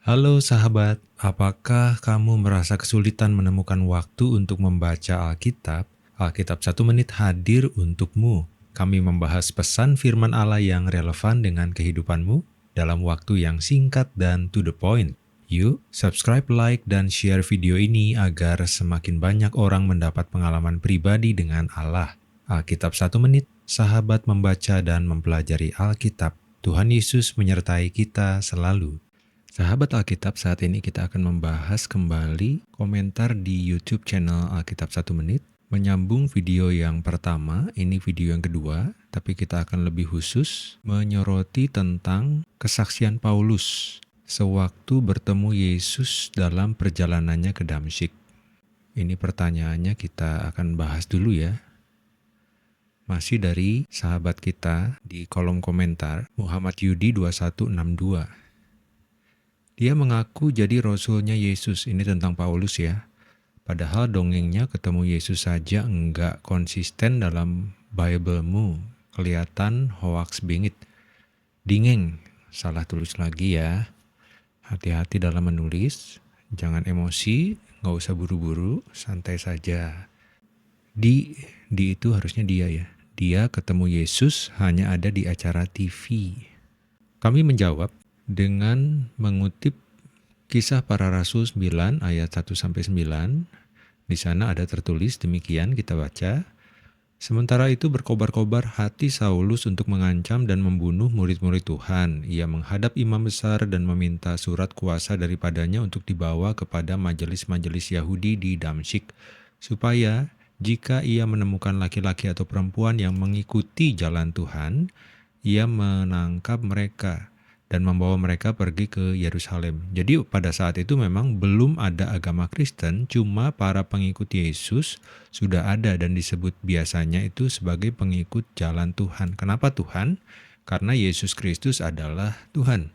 Halo sahabat, apakah kamu merasa kesulitan menemukan waktu untuk membaca Alkitab? Alkitab 1 menit hadir untukmu. Kami membahas pesan firman Allah yang relevan dengan kehidupanmu dalam waktu yang singkat dan to the point. Yuk, subscribe, like, dan share video ini agar semakin banyak orang mendapat pengalaman pribadi dengan Allah. Alkitab 1 menit, sahabat membaca dan mempelajari Alkitab. Tuhan Yesus menyertai kita selalu. Sahabat Alkitab, saat ini kita akan membahas kembali komentar di YouTube channel Alkitab 1 menit. Menyambung video yang pertama, ini video yang kedua, tapi kita akan lebih khusus menyoroti tentang kesaksian Paulus sewaktu bertemu Yesus dalam perjalanannya ke Damsyik. Ini pertanyaannya kita akan bahas dulu ya. Masih dari sahabat kita di kolom komentar, Muhammad Yudi 2162. Dia mengaku jadi rasulnya Yesus. Ini tentang Paulus ya. Padahal dongengnya ketemu Yesus saja enggak konsisten dalam Bible-mu. Kelihatan hoax bingit. Dingeng, salah tulis lagi ya. Hati-hati dalam menulis. Jangan emosi, nggak usah buru-buru, santai saja. Di itu harusnya dia ya. Dia ketemu Yesus hanya ada di acara TV. Kami menjawab dengan mengutip Kisah Para Rasul 9 ayat 1-9. Di sana ada tertulis demikian, kita baca. Sementara itu berkobar-kobar hati Saulus untuk mengancam dan membunuh murid-murid Tuhan. Ia menghadap imam besar dan meminta surat kuasa daripadanya untuk dibawa kepada majelis-majelis Yahudi di Damsyik, supaya jika ia menemukan laki-laki atau perempuan yang mengikuti jalan Tuhan, ia menangkap mereka dan membawa mereka pergi ke Yerusalem. Jadi pada saat itu memang belum ada agama Kristen, cuma para pengikut Yesus sudah ada dan disebut biasanya itu sebagai pengikut jalan Tuhan. Kenapa Tuhan? Karena Yesus Kristus adalah Tuhan.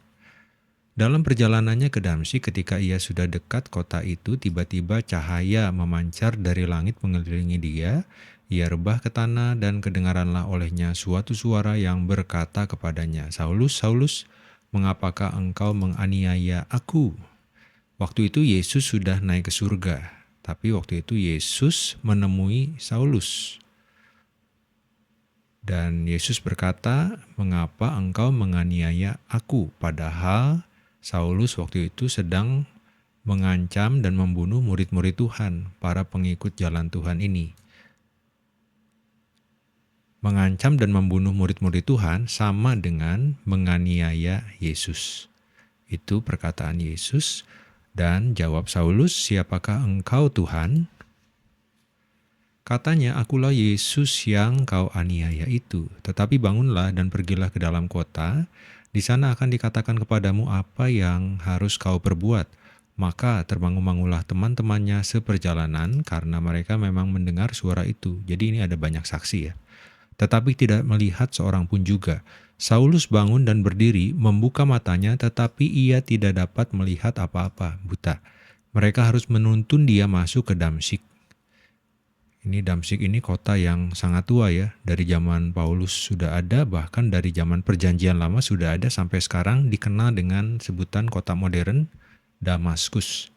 Dalam perjalanannya ke Damsyik, ketika ia sudah dekat kota itu, tiba-tiba cahaya memancar dari langit mengelilingi dia. Ia rebah ke tanah dan kedengaranlah olehnya suatu suara yang berkata kepadanya, "Saulus, Saulus, mengapakah engkau menganiaya aku?" Waktu itu Yesus sudah naik ke surga, tapi waktu itu Yesus menemui Saulus. Dan Yesus berkata, "Mengapa engkau menganiaya aku?" Padahal Saulus waktu itu sedang mengancam dan membunuh murid-murid Tuhan, para pengikut jalan Tuhan ini. Mengancam dan membunuh murid-murid Tuhan sama dengan menganiaya Yesus. Itu perkataan Yesus. Dan jawab Saulus, "Siapakah engkau Tuhan?" Katanya, "Akulah Yesus yang kau aniaya itu. Tetapi bangunlah dan pergilah ke dalam kota. Di sana akan dikatakan kepadamu apa yang harus kau perbuat." Maka terbangun-bangunlah teman-temannya seperjalanan karena mereka memang mendengar suara itu. Jadi ini ada banyak saksi ya. Tetapi tidak melihat seorang pun juga. Saulus bangun dan berdiri, membuka matanya, tetapi ia tidak dapat melihat apa-apa, buta. Mereka harus menuntun dia masuk ke Damsyik. Ini Damsyik ini kota yang sangat tua ya, dari zaman Paulus sudah ada, bahkan dari zaman Perjanjian Lama sudah ada, sampai sekarang dikenal dengan sebutan kota modern Damaskus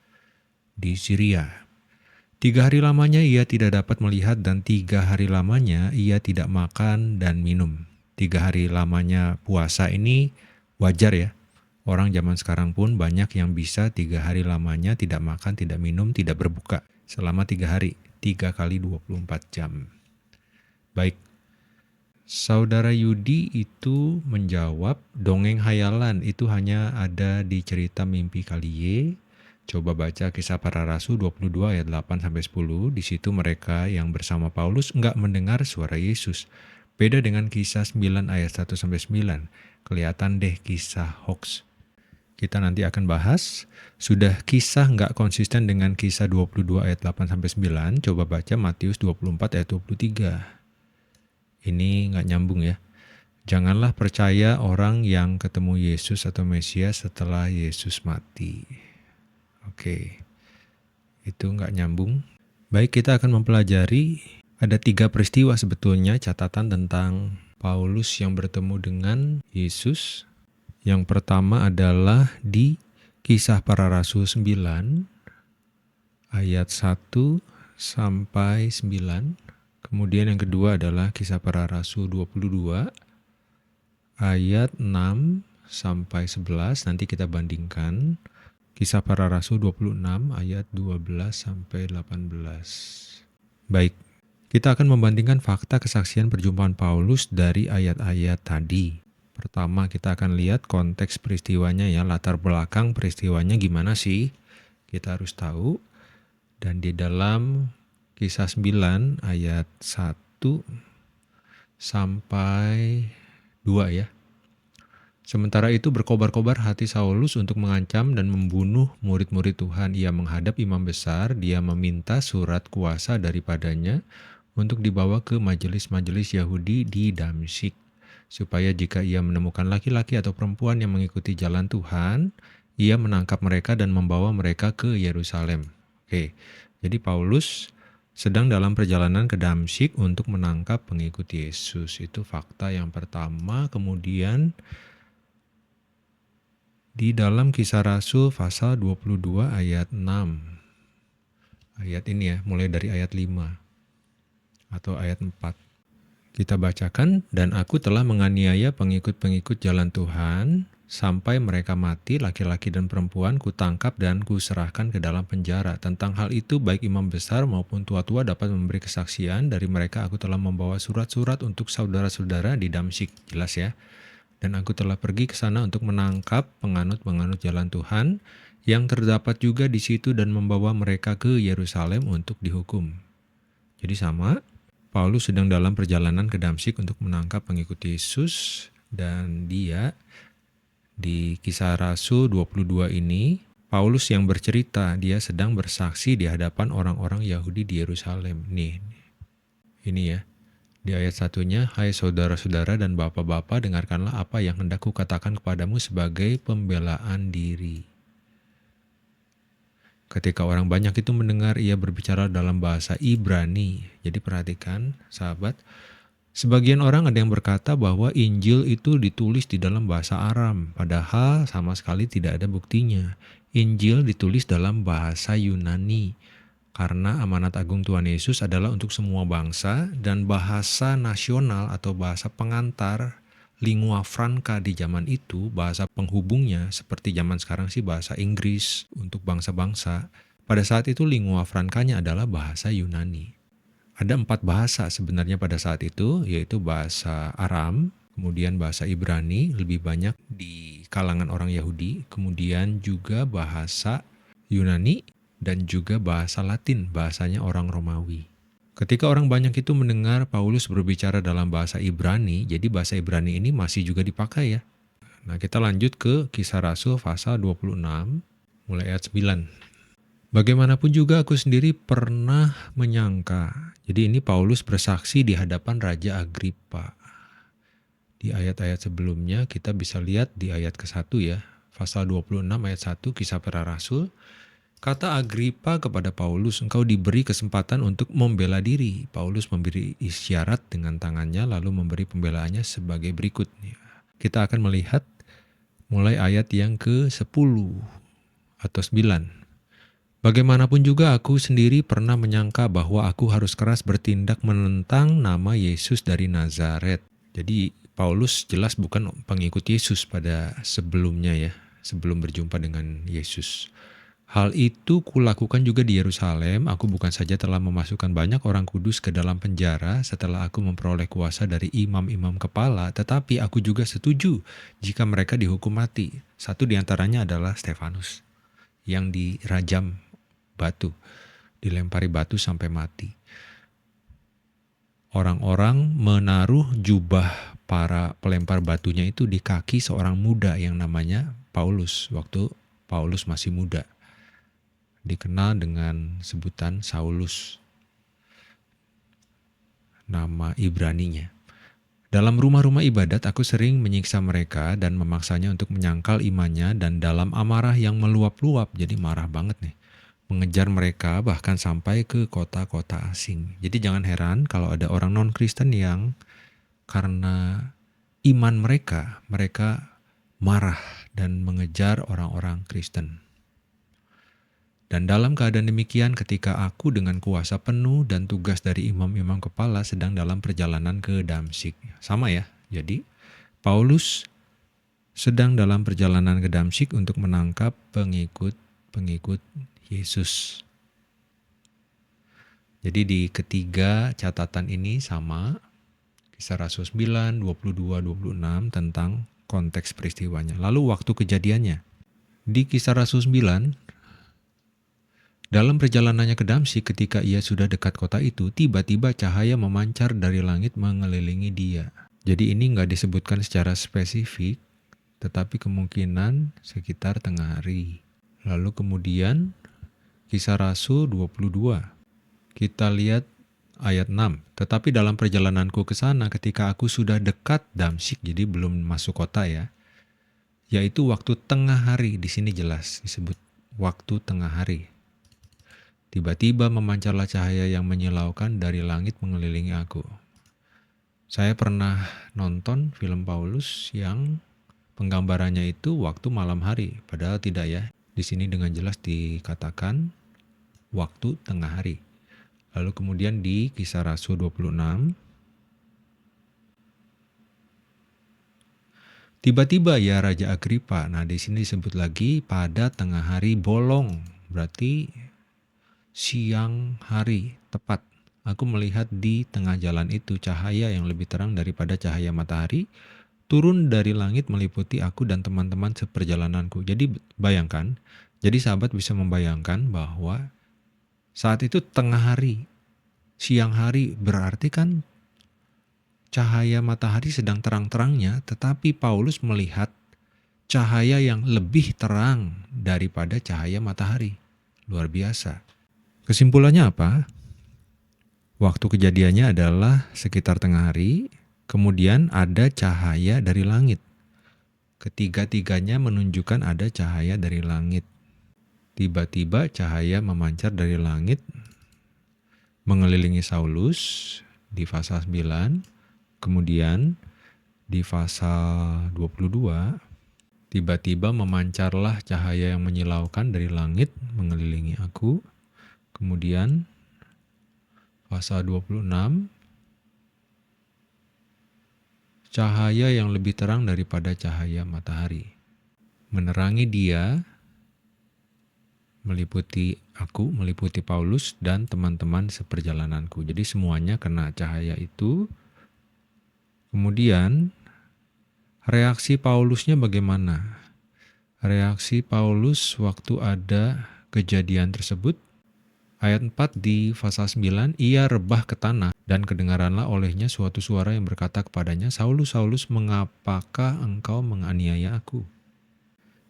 di Syria. 3 hari lamanya ia tidak dapat melihat dan 3 hari lamanya ia tidak makan dan minum. 3 hari lamanya puasa ini wajar ya. Orang zaman sekarang pun banyak yang bisa 3 hari lamanya tidak makan, tidak minum, tidak berbuka. Selama 3 hari, 3 kali 24 jam. Baik, Saudara Yudi itu menjawab, dongeng hayalan itu hanya ada di cerita mimpi Kalie. Coba baca Kisah Para Rasul 22 ayat 8-10. Di situ mereka yang bersama Paulus enggak mendengar suara Yesus. Beda dengan Kisah 9 ayat 1-9. Kelihatan deh kisah hoax. Kita nanti akan bahas. Sudah kisah enggak konsisten dengan Kisah 22 ayat 8-9. Coba baca Matius 24 ayat 23. Ini enggak nyambung ya. Janganlah percaya orang yang ketemu Yesus atau Mesias setelah Yesus mati. Oke, itu nggak nyambung. Baik, kita akan mempelajari ada 3 peristiwa sebetulnya catatan tentang Paulus yang bertemu dengan Yesus. Yang pertama adalah di Kisah Para Rasul 9 ayat 1 sampai 9. Kemudian yang kedua adalah Kisah Para Rasul 22 ayat 6 sampai 11. Nanti kita bandingkan. Kisah Para Rasul 26 ayat 12 sampai 18. Baik, kita akan membandingkan fakta kesaksian perjumpaan Paulus dari ayat-ayat tadi. Pertama, kita akan lihat konteks peristiwanya ya, latar belakang peristiwanya gimana sih? Kita harus tahu. Dan di dalam Kisah 9 ayat 1 sampai 2 ya. Sementara itu berkobar-kobar hati Saulus untuk mengancam dan membunuh murid-murid Tuhan. Ia menghadap imam besar, dia meminta surat kuasa daripadanya untuk dibawa ke majelis-majelis Yahudi di Damsyik, supaya jika ia menemukan laki-laki atau perempuan yang mengikuti jalan Tuhan, ia menangkap mereka dan membawa mereka ke Yerusalem. Oke, jadi Paulus sedang dalam perjalanan ke Damsyik untuk menangkap pengikut Yesus. Itu fakta yang pertama. Kemudian di dalam Kisah Rasul pasal 22 ayat 6. Ayat ini ya, mulai dari ayat 5 atau ayat 4. Kita bacakan, dan aku telah menganiaya pengikut-pengikut jalan Tuhan sampai mereka mati, laki-laki dan perempuan kutangkap dan kuserahkan ke dalam penjara. Tentang hal itu baik imam besar maupun tua-tua dapat memberi kesaksian. Dari mereka aku telah membawa surat-surat untuk saudara-saudara di Damsyik. Jelas ya. Dan aku telah pergi ke sana untuk menangkap penganut-penganut jalan Tuhan yang terdapat juga di situ dan membawa mereka ke Yerusalem untuk dihukum. Jadi sama, Paulus sedang dalam perjalanan ke Damsyik untuk menangkap pengikut Yesus, dan dia di Kisah Rasul 22 ini, Paulus yang bercerita, dia sedang bersaksi di hadapan orang-orang Yahudi di Yerusalem. Nih, ini ya. Di ayat satunya, hai saudara-saudara dan bapak-bapak, dengarkanlah apa yang hendak kukatakan kepadamu sebagai pembelaan diri. Ketika orang banyak itu mendengar, ia berbicara dalam bahasa Ibrani. Jadi perhatikan, sahabat, sebagian orang ada yang berkata bahwa Injil itu ditulis di dalam bahasa Aram, padahal sama sekali tidak ada buktinya. Injil ditulis dalam bahasa Yunani, karena amanat agung Tuhan Yesus adalah untuk semua bangsa, dan bahasa nasional atau bahasa pengantar, lingua franca di zaman itu, bahasa penghubungnya seperti zaman sekarang sih bahasa Inggris untuk bangsa-bangsa. Pada saat itu lingua francanya adalah bahasa Yunani. Ada 4 bahasa sebenarnya pada saat itu, yaitu bahasa Aram, kemudian bahasa Ibrani, lebih banyak di kalangan orang Yahudi, kemudian juga bahasa Yunani, dan juga bahasa Latin, bahasanya orang Romawi. Ketika orang banyak itu mendengar Paulus berbicara dalam bahasa Ibrani, jadi bahasa Ibrani ini masih juga dipakai ya. Nah, kita lanjut ke Kisah Rasul pasal 26, mulai ayat 9. Bagaimanapun juga aku sendiri pernah menyangka. Jadi ini Paulus bersaksi di hadapan Raja Agripa. Di ayat-ayat sebelumnya kita bisa lihat di ayat ke-1 ya, pasal 26 ayat 1 Kisah Para Rasul. Kata Agripa kepada Paulus, engkau diberi kesempatan untuk membela diri. Paulus memberi isyarat dengan tangannya lalu memberi pembelaannya sebagai berikut. Kita akan melihat mulai ayat yang ke-10 atau 9. Bagaimanapun juga aku sendiri pernah menyangka bahwa aku harus keras bertindak menentang nama Yesus dari Nazaret. Jadi Paulus jelas bukan pengikut Yesus pada sebelumnya ya, sebelum berjumpa dengan Yesus. Hal itu kulakukan juga di Yerusalem. Aku bukan saja telah memasukkan banyak orang kudus ke dalam penjara setelah aku memperoleh kuasa dari imam-imam kepala, tetapi aku juga setuju jika mereka dihukum mati. Satu di antaranya adalah Stefanus yang dirajam batu, dilempari batu sampai mati. Orang-orang menaruh jubah para pelempar batunya itu di kaki seorang muda yang namanya Paulus waktu Paulus masih muda. Dikenal dengan sebutan Saulus, nama Ibraninya. Dalam rumah-rumah ibadat aku sering menyiksa mereka dan memaksanya untuk menyangkal imannya, dan dalam amarah yang meluap-luap, jadi marah banget nih, mengejar mereka bahkan sampai ke kota-kota asing. Jadi jangan heran kalau ada orang non-Kristen yang karena iman mereka marah dan mengejar orang-orang Kristen. Dan dalam keadaan demikian, ketika aku dengan kuasa penuh dan tugas dari imam-imam kepala sedang dalam perjalanan ke Damsyik. Sama ya, jadi Paulus sedang dalam perjalanan ke Damsyik untuk menangkap pengikut Yesus. Jadi di ketiga catatan ini sama, Kisah Rasul 9, 22, 26 tentang konteks peristiwanya. Lalu waktu kejadiannya. Di Kisah Rasul 9, dalam perjalanannya ke Damsyik ketika ia sudah dekat kota itu, tiba-tiba cahaya memancar dari langit mengelilingi dia. Jadi ini nggak disebutkan secara spesifik, tetapi kemungkinan sekitar tengah hari. Lalu kemudian Kisah Rasul 22. Kita lihat ayat 6. Tetapi dalam perjalananku ke sana ketika aku sudah dekat Damsyik, jadi belum masuk kota ya, yaitu waktu tengah hari, di sini jelas disebut waktu tengah hari. Tiba-tiba memancarlah cahaya yang menyilaukan dari langit mengelilingi aku. Saya pernah nonton film Paulus yang penggambarannya itu waktu malam hari, padahal tidak ya. Di sini dengan jelas dikatakan waktu tengah hari. Lalu kemudian di Kisah Rasul 26, tiba-tiba ya Raja Agripa. Nah, di sini disebut lagi pada tengah hari bolong, berarti siang hari tepat. Aku melihat di tengah jalan itu cahaya yang lebih terang daripada cahaya matahari turun dari langit meliputi aku dan teman-teman seperjalananku. Jadi bayangkan, jadi sahabat bisa membayangkan bahwa saat itu tengah hari, siang hari, berarti kan cahaya matahari sedang terang-terangnya, tetapi Paulus melihat cahaya yang lebih terang daripada cahaya matahari. Luar biasa. Kesimpulannya apa? Waktu kejadiannya adalah sekitar tengah hari, kemudian ada cahaya dari langit. Ketiga-tiganya menunjukkan ada cahaya dari langit. Tiba-tiba cahaya memancar dari langit, mengelilingi Saulus di pasal 9, kemudian di pasal 22, tiba-tiba memancarlah cahaya yang menyilaukan dari langit mengelilingi aku. Kemudian pasal 26, cahaya yang lebih terang daripada cahaya matahari menerangi dia, meliputi aku, meliputi Paulus dan teman-teman seperjalananku. Jadi semuanya kena cahaya itu. Kemudian reaksi Paulusnya bagaimana? Reaksi Paulus waktu ada kejadian tersebut. Ayat 4 di pasal 9, ia rebah ke tanah dan kedengaranlah olehnya suatu suara yang berkata kepadanya, Saulus, Saulus, mengapakah engkau menganiaya aku?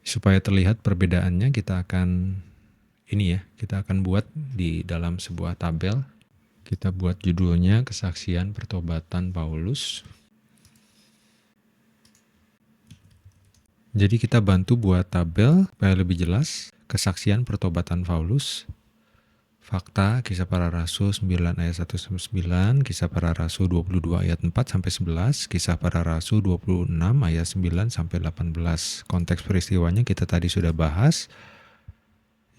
Supaya terlihat perbedaannya kita akan buat di dalam sebuah tabel. Kita buat judulnya Kesaksian Pertobatan Paulus. Jadi kita bantu buat tabel supaya lebih jelas. Kesaksian Pertobatan Paulus. Fakta, Kisah Para Rasul 9 ayat 1-9, Kisah Para Rasul 22 ayat 4-11, Kisah Para Rasul 26 ayat 9-18. Konteks peristiwanya kita tadi sudah bahas.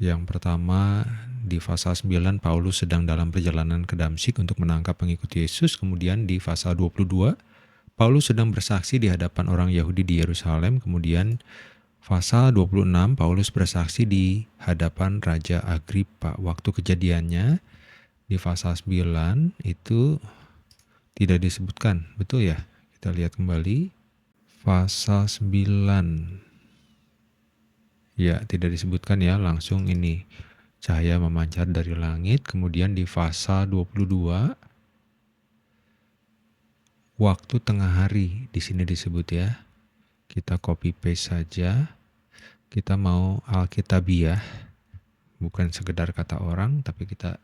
Yang pertama di pasal 9 Paulus sedang dalam perjalanan ke Damsyik untuk menangkap pengikut Yesus. Kemudian di pasal 22 Paulus sedang bersaksi di hadapan orang Yahudi di Yerusalem. Kemudian pasal 26, Paulus bersaksi di hadapan Raja Agripa. Waktu kejadiannya di pasal 9 itu tidak disebutkan, betul ya? Kita lihat kembali. Pasal 9. Ya, tidak disebutkan ya, langsung ini. Cahaya memancar dari langit. Kemudian di pasal 22, waktu tengah hari di sini disebut ya. Kita copy paste saja. Kita mau Alkitabiah, bukan sekedar kata orang, tapi kita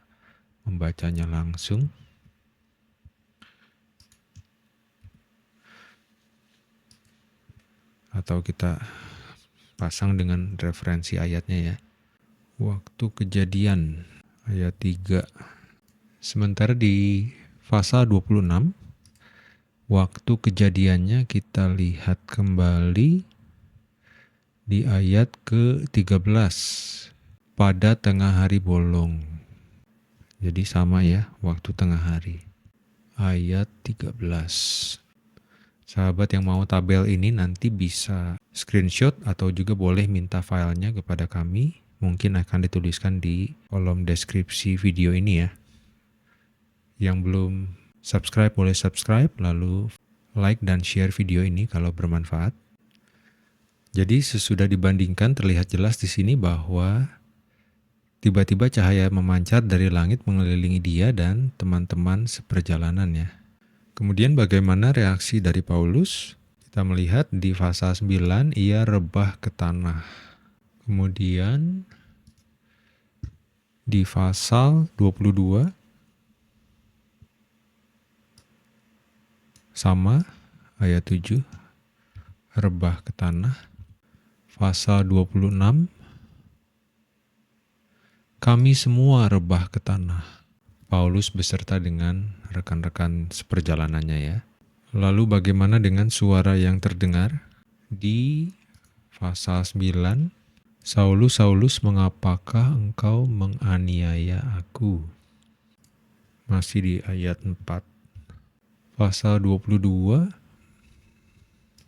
membacanya langsung. Atau kita pasang dengan referensi ayatnya ya. Waktu kejadian, ayat 3. Sementara di pasal 26, waktu kejadiannya kita lihat kembali di ayat ke-13. Pada tengah hari bolong. Jadi sama ya, waktu tengah hari. Ayat 13. Sahabat yang mau tabel ini nanti bisa screenshot atau juga boleh minta filenya kepada kami. Mungkin akan dituliskan di kolom deskripsi video ini ya. Yang belum subscribe boleh subscribe, lalu like dan share video ini kalau bermanfaat. Jadi sesudah dibandingkan terlihat jelas di sini bahwa tiba-tiba cahaya memancar dari langit mengelilingi dia dan teman-teman seperjalanannya. Kemudian bagaimana reaksi dari Paulus? Kita melihat di pasal 9 ia rebah ke tanah. Kemudian di pasal 22 sama ayat 7 rebah ke tanah. Pasal 26 kami semua rebah ke tanah. Paulus beserta dengan rekan-rekan seperjalanannya ya. Lalu bagaimana dengan suara yang terdengar? Di pasal 9, Saulus, Saulus, mengapakah engkau menganiaya aku? Masih di ayat 4. Pasal 22,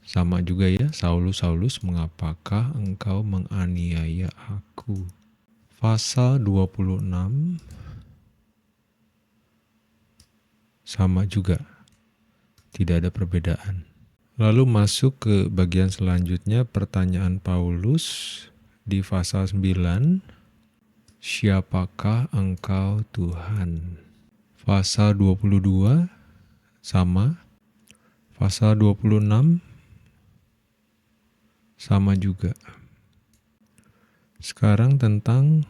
sama juga ya, Saulus, Saulus, mengapakah engkau menganiaya aku? Pasal 26, sama juga, tidak ada perbedaan. Lalu masuk ke bagian selanjutnya, pertanyaan Paulus di pasal 9, siapakah engkau Tuhan? Pasal 22, sama. Pasal 26, sama juga. Sekarang tentang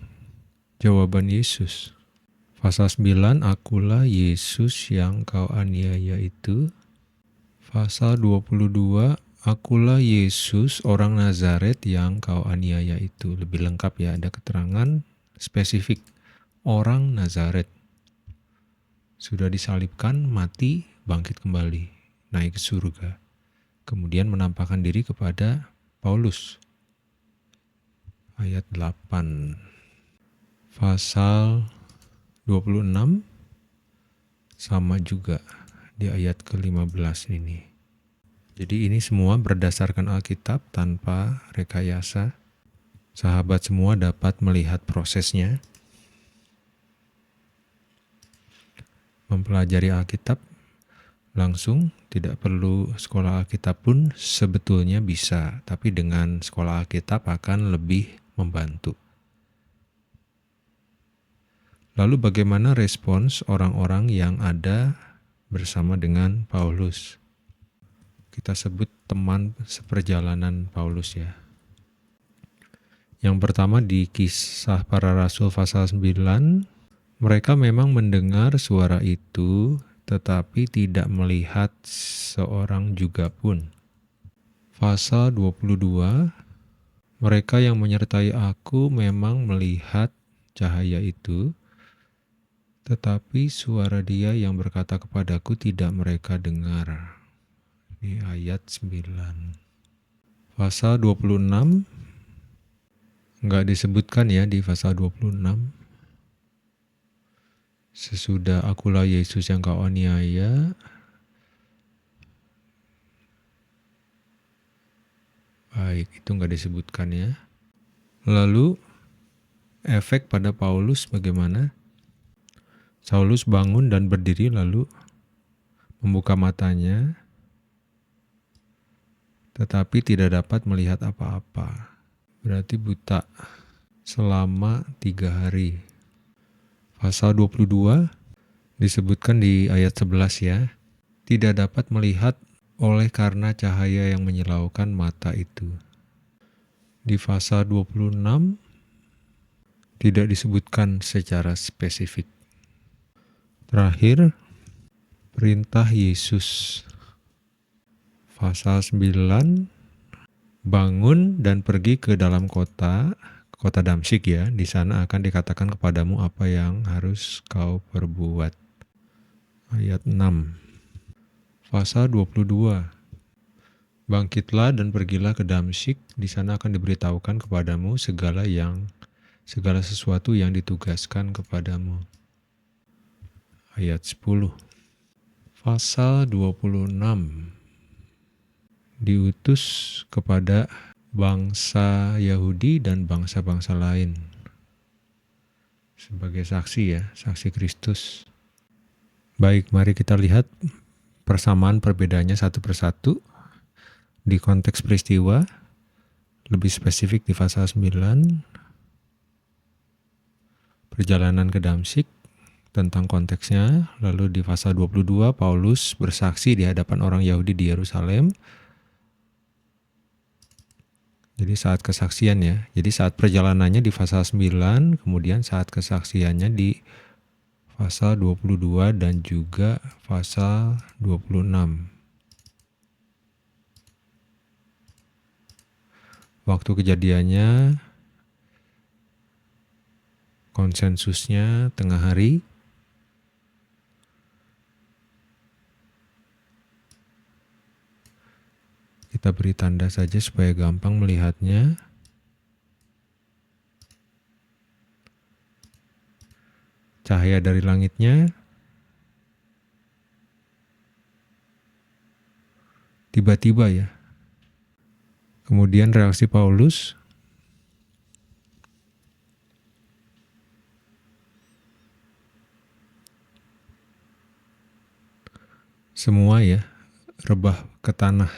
jawaban Yesus. Pasal 9, akulah Yesus yang kau aniaya itu. Pasal 22, akulah Yesus orang Nazaret yang kau aniaya itu. Lebih lengkap ya, ada keterangan spesifik. Orang Nazaret. Sudah disalibkan, mati, bangkit kembali, naik ke surga. Kemudian menampakkan diri kepada Paulus. Ayat 8. Pasal 26 sama juga di ayat ke-15 ini. Jadi ini semua berdasarkan Alkitab tanpa rekayasa. Sahabat semua dapat melihat prosesnya. Mempelajari Alkitab langsung, tidak perlu sekolah Alkitab pun sebetulnya bisa, tapi dengan sekolah Alkitab akan lebih membantu. Lalu bagaimana respons orang-orang yang ada bersama dengan Paulus? Kita sebut teman seperjalanan Paulus ya. Yang pertama di Kisah Para Rasul pasal 9, mereka memang mendengar suara itu, tetapi tidak melihat seorang juga pun. Pasal 22, mereka yang menyertai aku memang melihat cahaya itu, tetapi suara dia yang berkata kepadaku tidak mereka dengar. Ini ayat 9. Pasal 26, enggak disebutkan ya di pasal 26. Sesudah akulah Yesus yang kau aniaya. Baik, itu enggak disebutkan ya. Lalu, efek pada Paulus bagaimana? Saulus bangun dan berdiri lalu membuka matanya, tetapi tidak dapat melihat apa-apa. Berarti buta selama 3 hari. Pasal 22 disebutkan di ayat 11 ya. Tidak dapat melihat oleh karena cahaya yang menyilaukan mata itu. Di pasal 26 tidak disebutkan secara spesifik. Terakhir, perintah Yesus. Pasal 9, bangun dan pergi ke dalam kota Damsyik ya. Di sana akan dikatakan kepadamu apa yang harus kau perbuat. Ayat 6. Pasal 22. Bangkitlah dan pergilah ke Damsyik, di sana akan diberitahukan kepadamu segala sesuatu yang ditugaskan kepadamu. Ayat 10. Pasal 26. Diutus kepada bangsa Yahudi dan bangsa-bangsa lain sebagai saksi ya, saksi Kristus. Baik, mari kita lihat persamaan perbedaannya satu persatu di konteks peristiwa, lebih spesifik di pasal 9, perjalanan ke Damsyik tentang konteksnya, lalu di pasal 22 Paulus bersaksi di hadapan orang Yahudi di Yerusalem. Jadi saat kesaksian ya. Jadi saat perjalanannya di pasal 9, kemudian saat kesaksiannya di pasal 22 dan juga pasal 26. Waktu kejadiannya, konsensusnya tengah hari. Kita beri tanda saja supaya gampang melihatnya. Cahaya dari langitnya. Tiba-tiba ya. Kemudian reaksi Paulus. Semua ya, rebah ke tanah.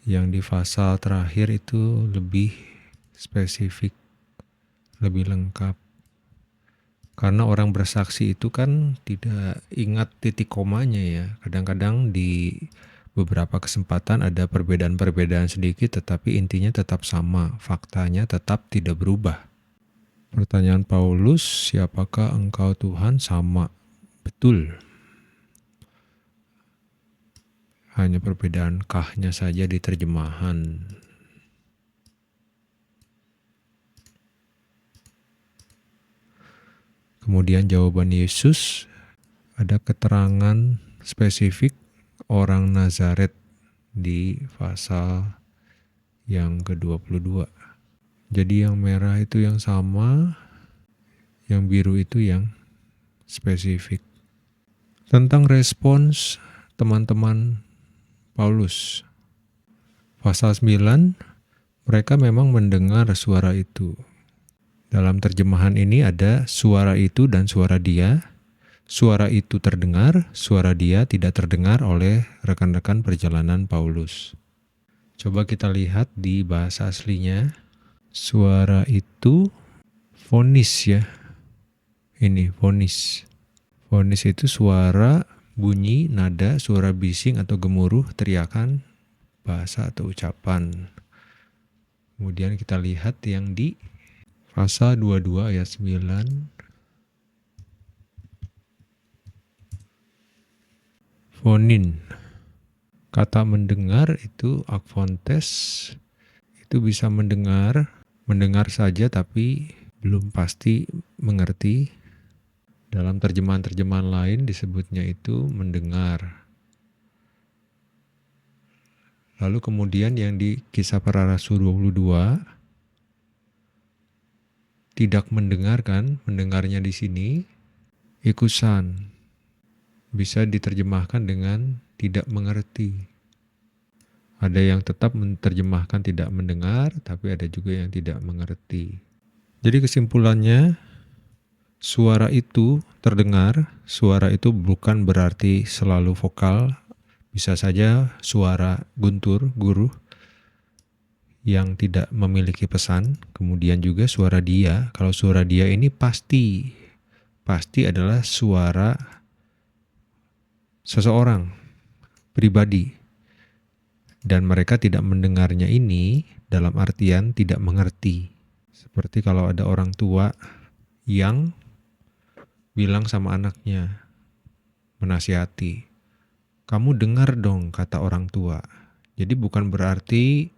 Yang di pasal terakhir itu lebih spesifik, lebih lengkap. Karena orang bersaksi itu kan tidak ingat titik komanya ya. Kadang-kadang di beberapa kesempatan ada perbedaan-perbedaan sedikit, tetapi intinya tetap sama, faktanya tetap tidak berubah. Pertanyaan Paulus, siapakah engkau Tuhan? Sama, betul. Hanya perbedaan kahnya saja di terjemahan. Kemudian jawaban Yesus, ada keterangan spesifik orang Nazaret di pasal yang ke-22. Jadi yang merah itu yang sama, yang biru itu yang spesifik. Tentang respons teman-teman Paulus. Pasal 9, mereka memang mendengar suara itu. Dalam terjemahan ini ada suara itu dan suara dia. Suara itu terdengar, suara dia tidak terdengar oleh rekan-rekan perjalanan Paulus. Coba kita lihat di bahasa aslinya. Suara itu fonis ya. Ini fonis. Fonis itu suara, bunyi, nada, suara bising atau gemuruh, teriakan, bahasa atau ucapan. Kemudian kita lihat yang di pasal 22 ayat 9. Fonin. Kata mendengar itu akfontes, itu bisa mendengar saja tapi belum pasti mengerti. Dalam terjemahan-terjemahan lain disebutnya itu mendengar. Lalu kemudian yang di Kisah Para Rasul 22, tidak mendengarkan, mendengarnya di sini, ikusan. Bisa diterjemahkan dengan tidak mengerti. Ada yang tetap menerjemahkan tidak mendengar, tapi ada juga yang tidak mengerti. Jadi kesimpulannya, suara itu terdengar, suara itu bukan berarti selalu vokal, bisa saja suara guntur, guruh, yang tidak memiliki pesan, kemudian juga suara dia. Kalau suara dia ini pasti adalah suara seseorang, pribadi. Dan mereka tidak mendengarnya ini dalam artian tidak mengerti. Seperti kalau ada orang tua yang bilang sama anaknya, menasihati, kamu dengar dong kata orang tua. Jadi bukan berarti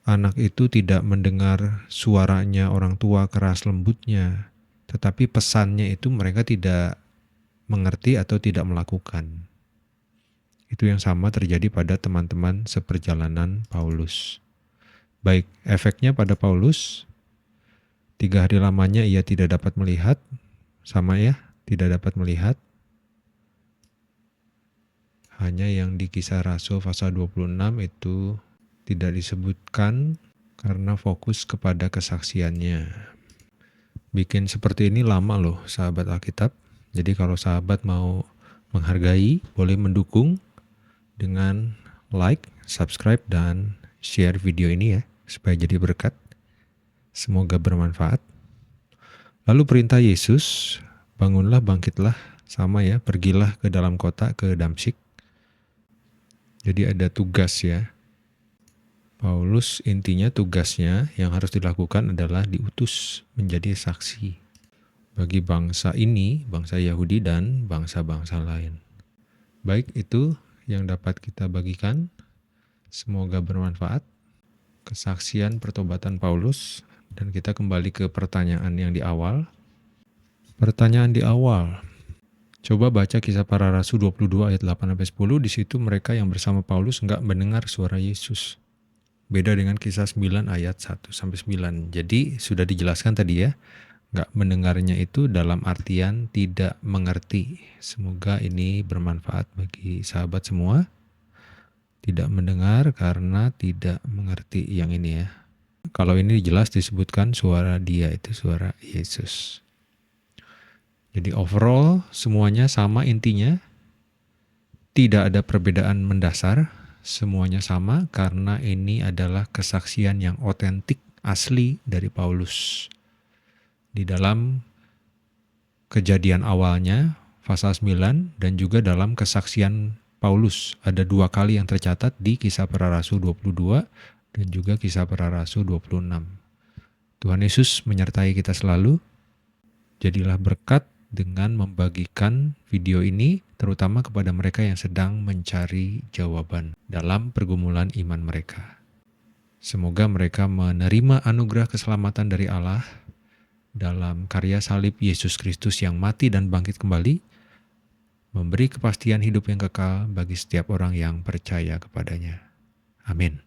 Anak itu tidak mendengar suaranya orang tua keras lembutnya, tetapi pesannya itu mereka tidak mengerti atau tidak melakukan. Itu yang sama terjadi pada teman-teman seperjalanan Paulus. Baik, efeknya pada Paulus, 3 hari lamanya ia tidak dapat melihat, sama ya, tidak dapat melihat. Hanya yang di Kisah Rasul pasal 26 itu tidak disebutkan karena fokus kepada kesaksiannya. Bikin seperti ini lama loh sahabat Alkitab. Jadi kalau sahabat mau menghargai, boleh mendukung dengan like, subscribe, dan share video ini ya, supaya jadi berkat. Semoga bermanfaat. Lalu perintah Yesus, bangunlah, bangkitlah, sama ya, pergilah ke dalam kota, ke Damsyik. Jadi ada tugas ya. Paulus intinya tugasnya yang harus dilakukan adalah diutus menjadi saksi bagi bangsa ini, bangsa Yahudi dan bangsa-bangsa lain. Baik, itu yang dapat kita bagikan. Semoga bermanfaat. Kesaksian pertobatan Paulus. Dan kita kembali ke pertanyaan yang di awal. Pertanyaan di awal. Coba baca Kisah Para Rasul 22 ayat 8-10. Di situ mereka yang bersama Paulus enggak mendengar suara Yesus. Beda dengan Kisah 9 ayat 1-9. Jadi sudah dijelaskan tadi ya. Enggak mendengarnya itu dalam artian tidak mengerti. Semoga ini bermanfaat bagi sahabat semua. Tidak mendengar karena tidak mengerti yang ini ya. Kalau ini jelas disebutkan suara dia itu suara Yesus. Jadi overall semuanya sama intinya. Tidak ada perbedaan mendasar. Semuanya sama karena ini adalah kesaksian yang otentik asli dari Paulus. Di dalam kejadian awalnya, pasal 9, dan juga dalam kesaksian Paulus. Ada 2 kali yang tercatat di Kisah Para Rasul 22 dan juga Kisah Para Rasul 26. Tuhan Yesus menyertai kita selalu. Jadilah berkat dengan membagikan video ini, terutama kepada mereka yang sedang mencari jawaban dalam pergumulan iman mereka. Semoga mereka menerima anugerah keselamatan dari Allah dalam karya salib Yesus Kristus yang mati dan bangkit kembali, memberi kepastian hidup yang kekal bagi setiap orang yang percaya kepadanya. Amin.